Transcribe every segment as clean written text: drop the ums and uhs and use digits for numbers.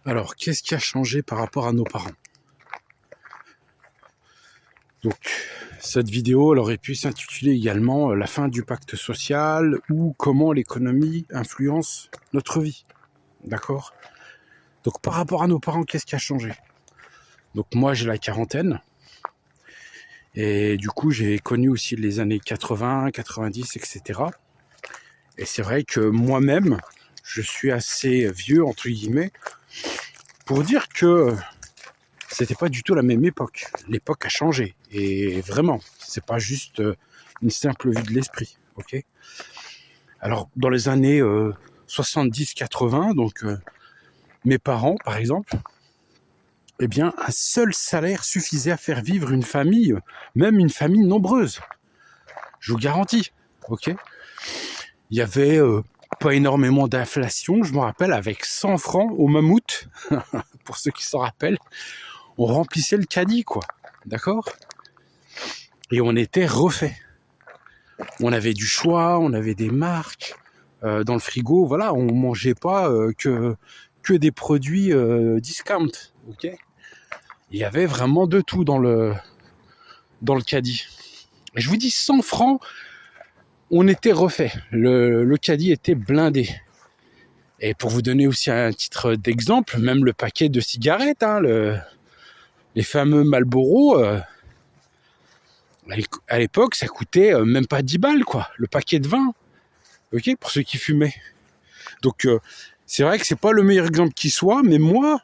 Alors, qu'est-ce qui a changé par rapport à nos parents? Donc, cette vidéo, elle aurait pu s'intituler également La fin du pacte social ou comment l'économie influence notre vie. D'accord? Donc, par rapport à nos parents, qu'est-ce qui a changé? Donc, moi, j'ai la quarantaine. Et du coup, j'ai connu aussi les années 80, 90, etc. Et c'est vrai que moi-même, je suis assez vieux, entre guillemets, pour dire que c'était pas du tout la même époque. L'époque a changé. Et vraiment, c'est pas juste une simple vue de l'esprit. Ok. Alors, dans les années 70-80, donc mes parents, par exemple, eh bien, un seul salaire suffisait à faire vivre une famille, même une famille nombreuse. Je vous garantis. Ok. Il y avait pas énormément d'inflation. Je me rappelle, avec 100 francs au mammouth, pour ceux qui s'en rappellent, on remplissait le caddie, quoi. D'accord? Et on était refait. On avait du choix, on avait des marques dans le frigo. Voilà, on mangeait pas que des produits discount. Ok. Il y avait vraiment de tout dans le caddie. Et je vous dis, 100 francs, on était refait. Le caddie était blindé. Et pour vous donner aussi un titre d'exemple, même le paquet de cigarettes, hein, les fameux Marlboro, à l'époque, ça coûtait même pas 10 balles, quoi. Le paquet de 20, ok, pour ceux qui fumaient. Donc, c'est vrai que c'est pas le meilleur exemple qui soit, mais moi,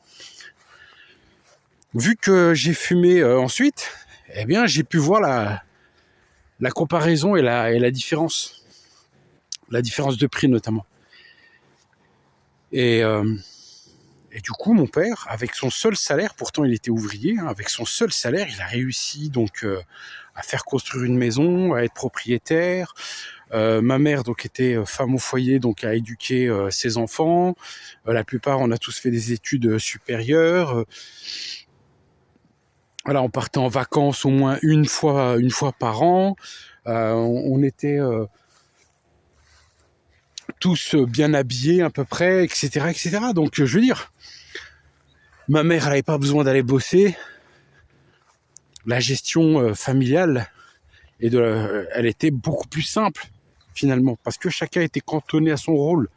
vu que j'ai fumé ensuite, eh bien, j'ai pu voir la comparaison et la différence. La différence de prix, notamment. Et du coup, mon père, avec son seul salaire, pourtant il était ouvrier, hein, avec son seul salaire, il a réussi donc à faire construire une maison, à être propriétaire. Ma mère donc était femme au foyer, donc à éduquer ses enfants. La plupart, on a tous fait des études supérieures. Voilà, on partait en vacances au moins une fois par an. On était tous bien habillés à peu près, etc., etc. Donc, je veux dire, ma mère, elle n'avait pas besoin d'aller bosser. La gestion familiale, elle était beaucoup plus simple, finalement, parce que chacun était cantonné à son rôle.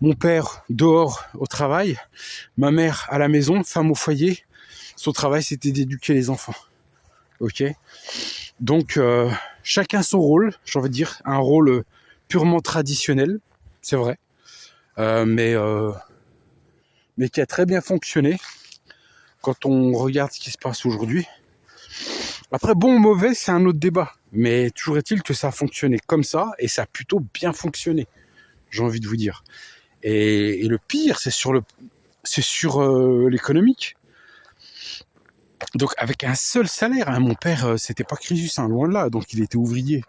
Mon père, dehors, au travail. Ma mère, à la maison, femme au foyer. Son travail, c'était d'éduquer les enfants. Ok. Donc, chacun son rôle, j'ai envie de dire, un rôle purement traditionnel, c'est vrai, mais qui a très bien fonctionné quand on regarde ce qui se passe aujourd'hui. Après, bon ou mauvais, c'est un autre débat, mais toujours est-il que ça a fonctionné comme ça, et ça a plutôt bien fonctionné, j'ai envie de vous dire. Et le pire, c'est sur l'économique. Donc, avec un seul salaire, hein, mon père, c'était pas Crésus, hein, loin de là, donc il était ouvrier.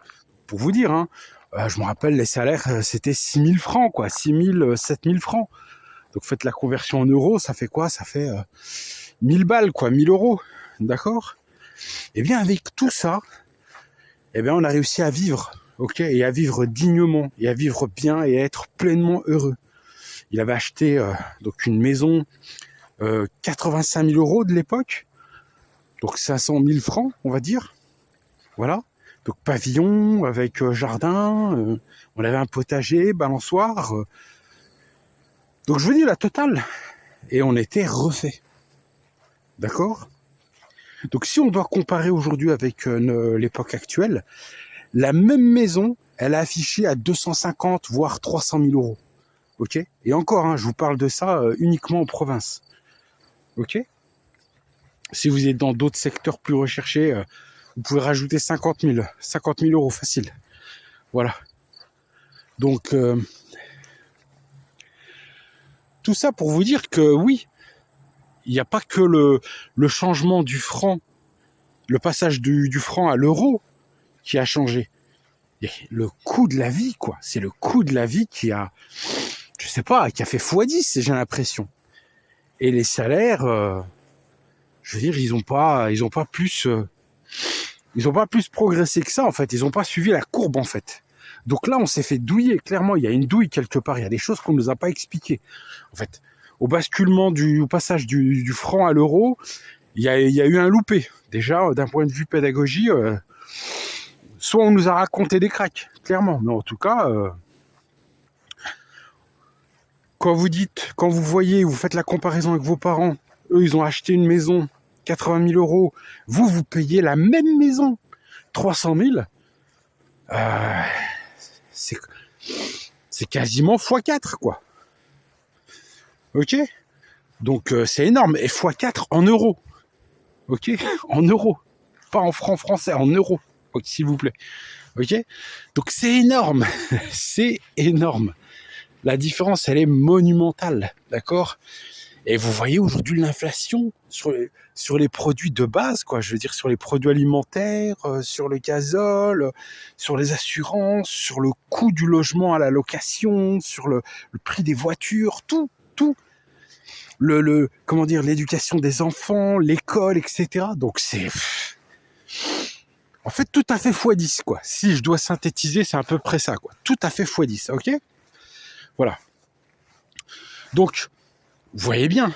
Pour vous dire, hein, je me rappelle, les salaires, c'était 6 000 francs, quoi, 6 000, 7 000 francs. Donc, faites la conversion en euros, ça fait quoi? Ça fait 1000 balles, quoi, 1000 euros, d'accord? Et bien, avec tout ça, eh bien, on a réussi à vivre, ok, et à vivre dignement, et à vivre bien, et à être pleinement heureux. Il avait acheté donc une maison 85 000 euros de l'époque, donc 500 000 francs, on va dire. Voilà. Donc pavillon avec jardin, on avait un potager, balançoire. Donc je vous dis la totale. Et on était refait. D'accord? Donc si on doit comparer aujourd'hui avec l'époque actuelle, la même maison, elle a affiché à 250 voire 300 000 euros. Ok? Et encore, hein, je vous parle de ça uniquement en province. Ok? Si vous êtes dans d'autres secteurs plus recherchés, vous pouvez rajouter 50 000 euros facile. Voilà. Donc, tout ça pour vous dire que oui, il n'y a pas que le changement du franc, le passage du franc à l'euro qui a changé. Et le coût de la vie, quoi. C'est le coût de la vie qui a, je sais pas, qui a fait x10, j'ai l'impression. Et les salaires, je veux dire, ils ont pas plus progressé que ça, en fait. Ils n'ont pas suivi la courbe, en fait. Donc là, on s'est fait douiller. Clairement, il y a une douille quelque part. Il y a des choses qu'on ne nous a pas expliquées. En fait, au basculement au passage du franc à l'euro, il y a eu un loupé. Déjà, d'un point de vue pédagogie, soit on nous a raconté des cracks, clairement, mais en tout cas, quand vous voyez, vous faites la comparaison avec vos parents, eux, ils ont acheté une maison, 80 000 euros, vous payez la même maison, 300 000, c'est quasiment x4, quoi. Ok? Donc, c'est énorme, et x4 en euros. Ok? En euros. Pas en francs français, en euros. Ok, s'il vous plaît. Ok? Donc, c'est énorme. C'est énorme. La différence, elle est monumentale. D'accord? Et vous voyez aujourd'hui l'inflation sur les produits de base, quoi. Je veux dire, sur les produits alimentaires, sur le gazole, sur les assurances, sur le coût du logement à la location, sur le prix des voitures, tout. Comment dire, l'éducation des enfants, l'école, etc. Donc c'est en fait tout à fait x10, quoi. Si je dois synthétiser, c'est à peu près ça, quoi. Tout à fait x10, ok? Voilà. Donc, vous voyez bien,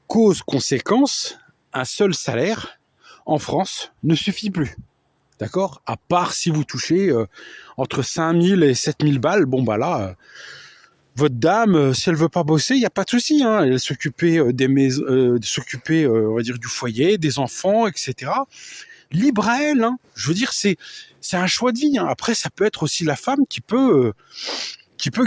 cause-conséquence, un seul salaire en France ne suffit plus. D'accord? À part si vous touchez entre 5 000 et 7 000 balles, bon bah là, votre dame, si elle veut pas bosser, il n'y a pas de souci, hein. Elle s'occuper des maisons, s'occuper, on va dire, du foyer, des enfants, etc. Libre à elle, hein. Je veux dire, c'est un choix de vie, hein. Après, ça peut être aussi la femme qui peut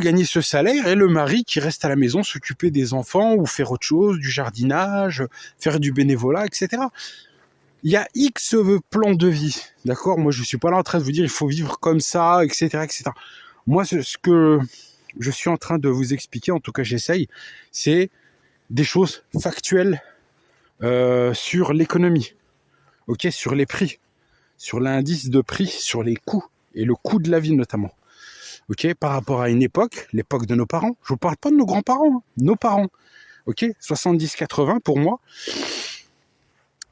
gagner ce salaire et le mari qui reste à la maison s'occuper des enfants ou faire autre chose, du jardinage, faire du bénévolat, etc. Il y a X plans de vie, d'accord? Moi, je suis pas là en train de vous dire il faut vivre comme ça, etc., etc. Moi, ce que je suis en train de vous expliquer, en tout cas j'essaye, c'est des choses factuelles sur l'économie, ok, sur les prix, sur l'indice de prix, sur les coûts et le coût de la vie notamment, ok, par rapport à une époque, l'époque de nos parents. Je vous parle pas de nos grands-parents, hein, nos parents, ok, 70-80 pour moi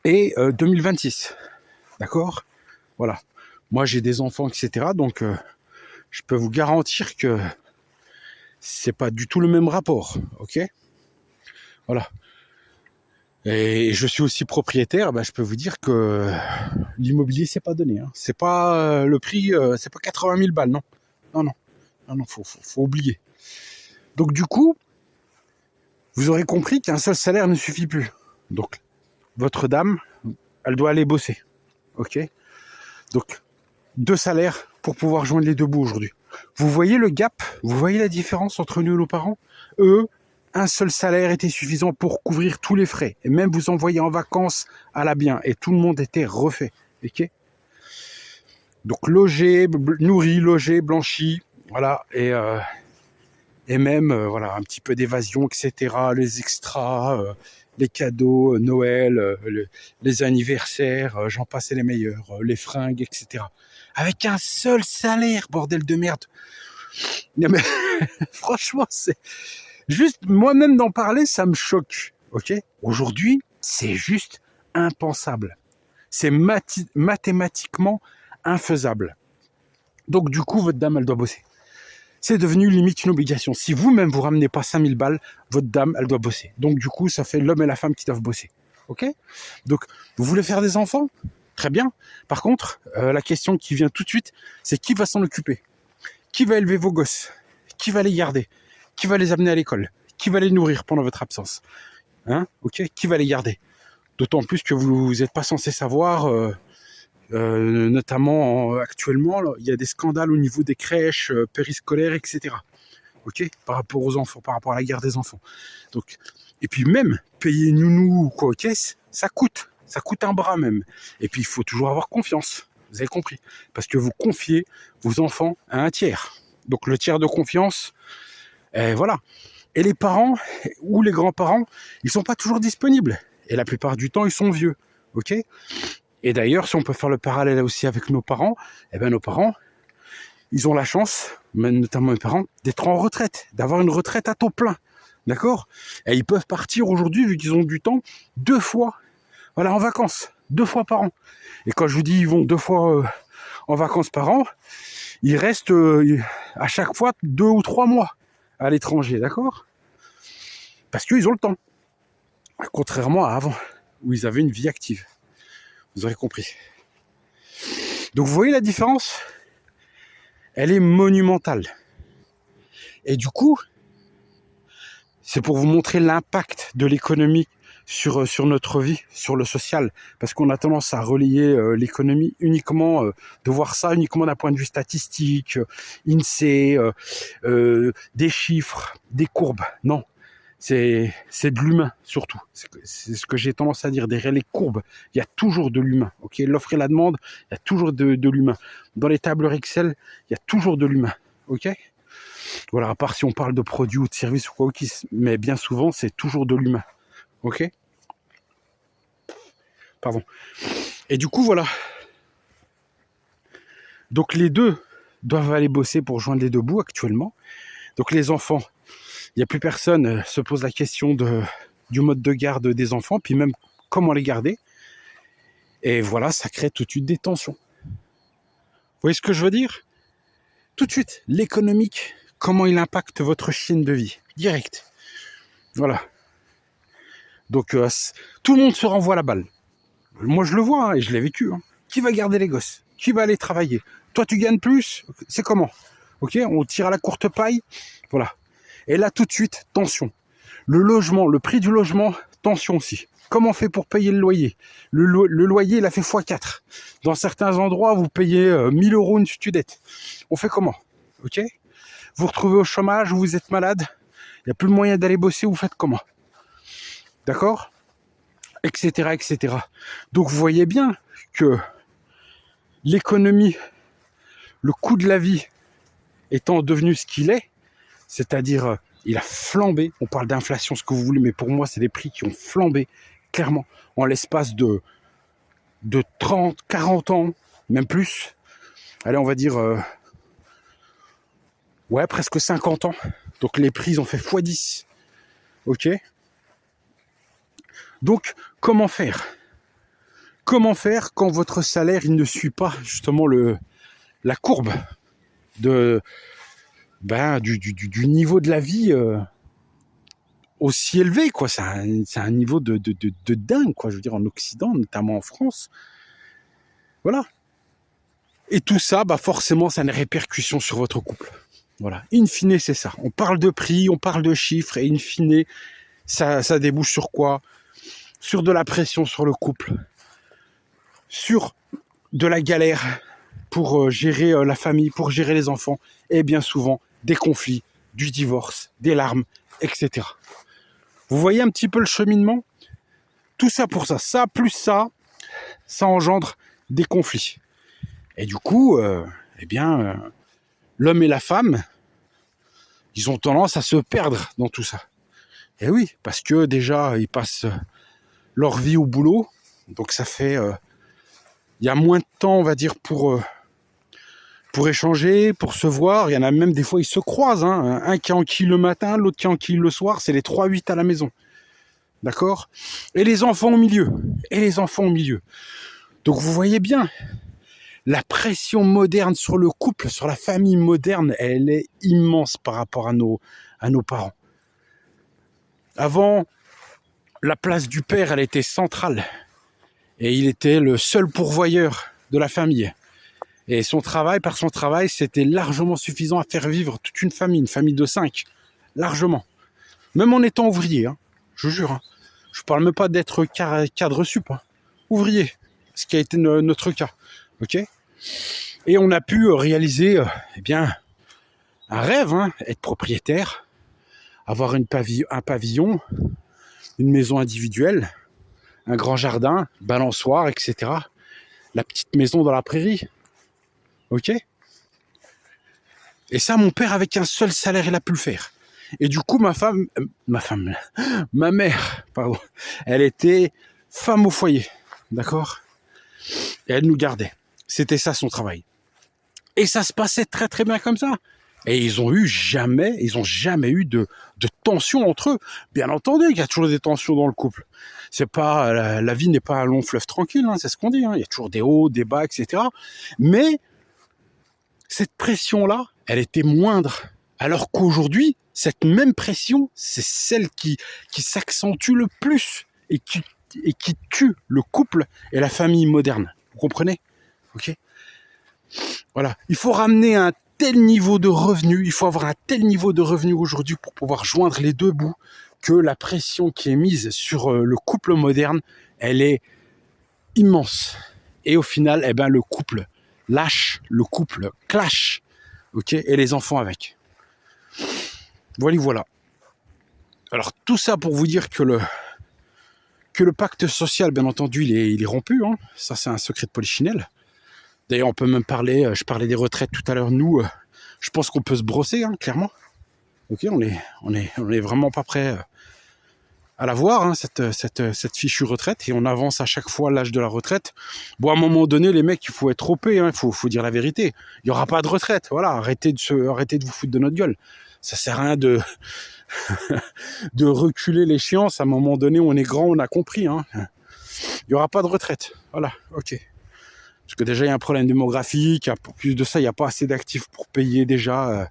et 2026, d'accord, voilà. Moi j'ai des enfants, etc. Donc je peux vous garantir que c'est pas du tout le même rapport, ok? Voilà. Et je suis aussi propriétaire, je peux vous dire que l'immobilier c'est pas donné, hein. C'est pas le prix, c'est pas 80 000 balles, non. Non, faut oublier. Donc du coup, vous aurez compris qu'un seul salaire ne suffit plus. Donc, votre dame, elle doit aller bosser, ok? Donc, 2 salaires pour pouvoir joindre les deux bouts aujourd'hui. Vous voyez le gap? Vous voyez la différence entre nous et nos parents? Eux, un seul salaire était suffisant pour couvrir tous les frais. Et même vous envoyer en vacances à la bien. Et tout le monde était refait. Ok? Donc logé, nourri, logé, blanchi. Voilà. Et même, voilà, un petit peu d'évasion, etc. Les extras, les cadeaux, Noël, les anniversaires, j'en passais les meilleurs, les fringues, etc. Avec un seul salaire, bordel de merde. Non mais franchement, c'est juste moi-même d'en parler, ça me choque. Ok? Aujourd'hui, c'est juste impensable. C'est mathématiquement infaisable. Donc du coup, votre dame, elle doit bosser. C'est devenu limite une obligation. Si vous-même vous ramenez pas 5000 balles, votre dame, elle doit bosser. Donc du coup, ça fait l'homme et la femme qui doivent bosser. Ok? Donc, vous voulez faire des enfants? Très bien. Par contre, la question qui vient tout de suite, c'est qui va s'en occuper? Qui va élever vos gosses? Qui va les garder? Qui va les amener à l'école? Qui va les nourrir pendant votre absence? Hein? Ok? Qui va les garder? D'autant plus que vous n'êtes pas censé savoir, notamment actuellement, là, il y a des scandales au niveau des crèches, périscolaires, etc. Ok? Par rapport aux enfants, par rapport à la garde des enfants. Donc, et puis même, payer une nounou ou quoi aux caisses, ça coûte un bras même. Et puis il faut toujours avoir confiance. Vous avez compris? Parce que vous confiez vos enfants à un tiers. Donc le tiers de confiance, voilà. Et les parents ou les grands-parents, ils sont pas toujours disponibles. Et la plupart du temps, ils sont vieux. Ok? Et d'ailleurs, si on peut faire le parallèle aussi avec nos parents, nos parents, ils ont la chance, notamment mes parents, d'être en retraite, d'avoir une retraite à taux plein. D'accord? Et ils peuvent partir aujourd'hui, vu qu'ils ont du temps, 2 fois, voilà, en vacances, 2 fois par an. Et quand je vous dis ils vont 2 fois en vacances par an, ils restent à chaque fois 2 ou 3 mois à l'étranger, d'accord? Parce qu'ils ont le temps. Contrairement à avant, où ils avaient une vie active. Vous aurez compris. Donc vous voyez la différence? Elle est monumentale. Et du coup, c'est pour vous montrer l'impact de l'économie sur notre vie, sur le social. Parce qu'on a tendance à relier l'économie uniquement, de voir ça uniquement d'un point de vue statistique, INSEE, des chiffres, des courbes. Non, c'est de l'humain surtout. C'est ce que j'ai tendance à dire. Derrière les courbes, il y a toujours de l'humain. Ok, l'offre et la demande, il y a toujours de l'humain. Dans les tableurs Excel, il y a toujours de l'humain. Ok. Voilà, à part si on parle de produits ou de services ou quoi, mais bien souvent, c'est toujours de l'humain. Ok? Pardon. Et du coup, voilà. Donc, les deux doivent aller bosser pour joindre les deux bouts actuellement. Donc, les enfants, il n'y a plus personne se pose la question du mode de garde des enfants, puis même comment les garder. Et voilà, ça crée tout de suite des tensions. Vous voyez ce que je veux dire? Tout de suite, l'économique, comment il impacte votre chaîne de vie, direct. Voilà. Donc, tout le monde se renvoie la balle. Moi, je le vois, hein, et je l'ai vécu. Hein. Qui va garder les gosses? Qui va aller travailler? Toi, tu gagnes plus? C'est comment? Ok, on tire à la courte paille. Voilà. Et là, tout de suite, tension. Le logement, le prix du logement, tension aussi. Comment on fait pour payer le loyer? Le loyer, il a fait x4. Dans certains endroits, vous payez 1000 € une studette. On fait comment? Ok? Vous vous retrouvez au chômage, vous êtes malade, il n'y a plus le moyen d'aller bosser, vous faites comment? D'accord? Etc., etc. Donc vous voyez bien que l'économie, le coût de la vie étant devenu ce qu'il est, c'est-à-dire il a flambé, on parle d'inflation, ce que vous voulez, mais pour moi c'est des prix qui ont flambé, clairement, en l'espace de 30, 40 ans, même plus. Allez, on va dire, ouais, presque 50 ans. Donc les prix ont fait x10. Ok? Donc, comment faire? Comment faire quand votre salaire il ne suit pas justement la courbe du niveau de la vie aussi élevé, quoi. C'est un niveau de dingue, quoi. Je veux dire, en Occident, notamment en France. Voilà. Et tout ça, forcément, ça a une répercussion sur votre couple. Voilà. In fine, c'est ça. On parle de prix, on parle de chiffres, et in fine, ça débouche sur quoi? Sur de la pression sur le couple. Sur de la galère pour gérer la famille, pour gérer les enfants, et bien souvent des conflits, du divorce, des larmes, etc. Vous voyez un petit peu le cheminement? Tout ça pour ça. Ça plus ça engendre des conflits. Et du coup, l'homme et la femme, ils ont tendance à se perdre dans tout ça. Et oui, parce que déjà, ils passent leur vie au boulot, donc ça fait... il y a moins de temps, on va dire, pour échanger, pour se voir. Il y en a même des fois, ils se croisent. Hein. Un qui enquille le matin, l'autre qui enquille le soir. C'est les 3-8 à la maison. D'accord? Et les enfants au milieu. Donc vous voyez bien, la pression moderne sur le couple, sur la famille moderne, elle est immense par rapport à nos parents. Avant, la place du père, elle était centrale. Et il était le seul pourvoyeur de la famille. Et par son travail, c'était largement suffisant à faire vivre toute une famille de 5. Largement. Même en étant ouvrier, hein, je vous jure. Hein. Je ne parle même pas d'être cadre sup. Hein. Ouvrier, ce qui a été notre cas. Ok ? Et on a pu réaliser un rêve, hein, être propriétaire, avoir un pavillon, une maison individuelle, un grand jardin, balançoire, etc. La petite maison dans la prairie. Ok? Et ça, mon père, avec un seul salaire, il a pu le faire. Et du coup, ma mère, pardon, elle était femme au foyer. D'accord? Et elle nous gardait. C'était ça son travail. Et ça se passait très très bien comme ça. Et ils ont jamais eu de tension entre eux. Bien entendu qu'il y a toujours des tensions dans le couple. C'est pas, la vie n'est pas un long fleuve tranquille, hein, c'est ce qu'on dit. Hein. Il y a toujours des hauts, des bas, etc. Mais cette pression-là, elle était moindre Alors qu'aujourd'hui, cette même pression, c'est celle qui s'accentue le plus et qui tue le couple et la famille moderne. Vous comprenez? Ok. Voilà. Il faut ramener un tel niveau de revenu, il faut avoir un tel niveau de revenu aujourd'hui pour pouvoir joindre les deux bouts, que la pression qui est mise sur le couple moderne, elle est immense. Et au final, eh ben, le couple lâche, le couple clash, ok, et les enfants avec. Voilà. Alors tout ça pour vous dire que le pacte social, bien entendu, il est rompu. Hein. Ça, c'est un secret de polichinelle. D'ailleurs, on peut même parler, je parlais des retraites tout à l'heure, nous, je pense qu'on peut se brosser, hein, clairement. Ok, on est vraiment pas prêt à la voir, hein, cette fichue retraite, et on avance à chaque fois l'âge de la retraite. Bon, à un moment donné, les mecs, il faut être OP, hein, il faut dire la vérité. Il n'y aura pas de retraite, voilà, arrêtez de vous foutre de notre gueule. Ça sert à rien de reculer l'échéance. À un moment donné, on est grand, on a compris. Hein. Il n'y aura pas de retraite, voilà, ok. Parce que déjà, il y a un problème démographique, pour plus de ça, il n'y a pas assez d'actifs pour payer déjà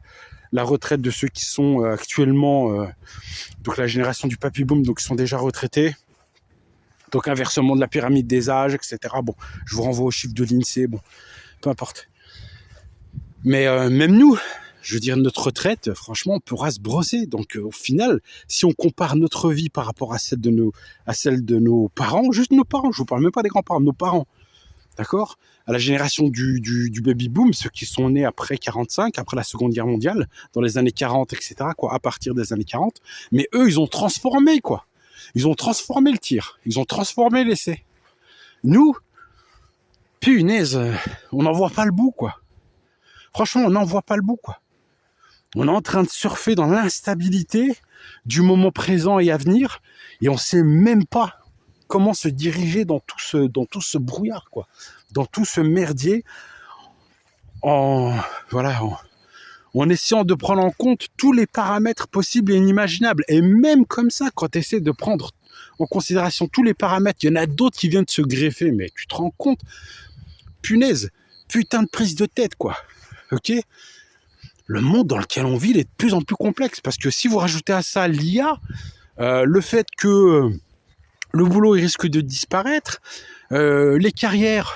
la retraite de ceux qui sont actuellement, donc la génération du papy boom, donc ils sont déjà retraités. Donc inversement de la pyramide des âges, etc. Bon, je vous renvoie aux chiffres de l'INSEE, bon, peu importe. Mais même nous, je veux dire, notre retraite, franchement, on pourra se brosser. Donc au final, si on compare notre vie par rapport à celle de nos parents, juste nos parents, je vous parle même pas des grands-parents, nos parents, d'accord, à la génération du baby boom, ceux qui sont nés après 45, après la Seconde Guerre mondiale, dans les années 40, etc., quoi, à partir des années 40. Mais eux, ils ont transformé, quoi. Ils ont transformé le tir. Ils ont transformé l'essai. Nous, punaise, on n'en voit pas le bout, quoi. Franchement, on n'en voit pas le bout, quoi. On est en train de surfer dans l'instabilité du moment présent et à venir, et on sait même pas comment se diriger dans tout ce brouillard, quoi, dans tout ce merdier, en essayant de prendre en compte tous les paramètres possibles et inimaginables. Et même comme ça, quand tu essaies de prendre en considération tous les paramètres, il y en a d'autres qui viennent de se greffer, mais tu te rends compte, punaise, putain de prise de tête, quoi. Ok ? Le monde dans lequel on vit, il est de plus en plus complexe, parce que si vous rajoutez à ça l'IA, le fait que le boulot il risque de disparaître, les carrières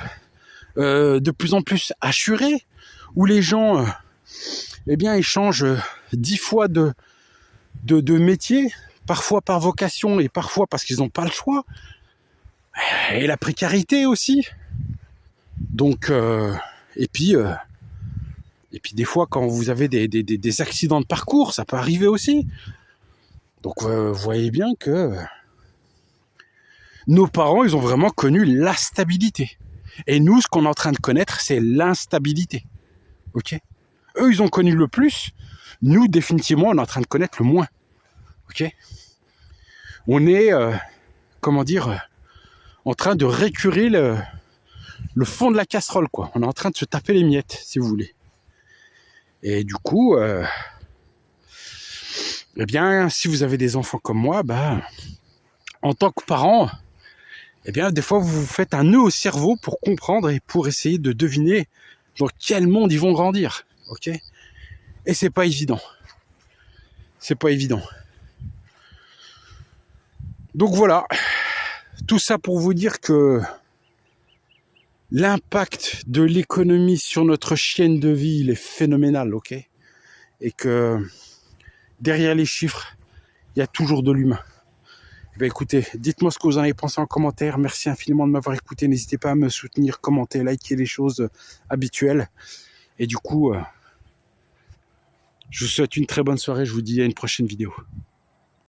de plus en plus assurées, où les gens ils changent 10 fois de métier, parfois par vocation et parfois parce qu'ils n'ont pas le choix, et la précarité aussi. Donc et puis des fois quand vous avez des accidents de parcours, ça peut arriver aussi. Donc vous voyez bien que nos parents, ils ont vraiment connu la stabilité. Et nous, ce qu'on est en train de connaître, c'est l'instabilité. Ok ? Eux, ils ont connu le plus. Nous, définitivement, on est en train de connaître le moins. Ok ? On est, en train de récurer le fond de la casserole, quoi. On est en train de se taper les miettes, si vous voulez. Et du coup, si vous avez des enfants comme moi, en tant que parent, des fois, vous vous faites un nœud au cerveau pour comprendre et pour essayer de deviner dans quel monde ils vont grandir. Ok ? Et c'est pas évident. C'est pas évident. Donc voilà. Tout ça pour vous dire que l'impact de l'économie sur notre chaîne de vie, il est phénoménal, ok ? Et que derrière les chiffres, il y a toujours de l'humain. Écoutez, dites-moi ce que vous en avez pensé en commentaire. Merci infiniment de m'avoir écouté. N'hésitez pas à me soutenir, commenter, liker, les choses habituelles. Et du coup, je vous souhaite une très bonne soirée. Je vous dis à une prochaine vidéo.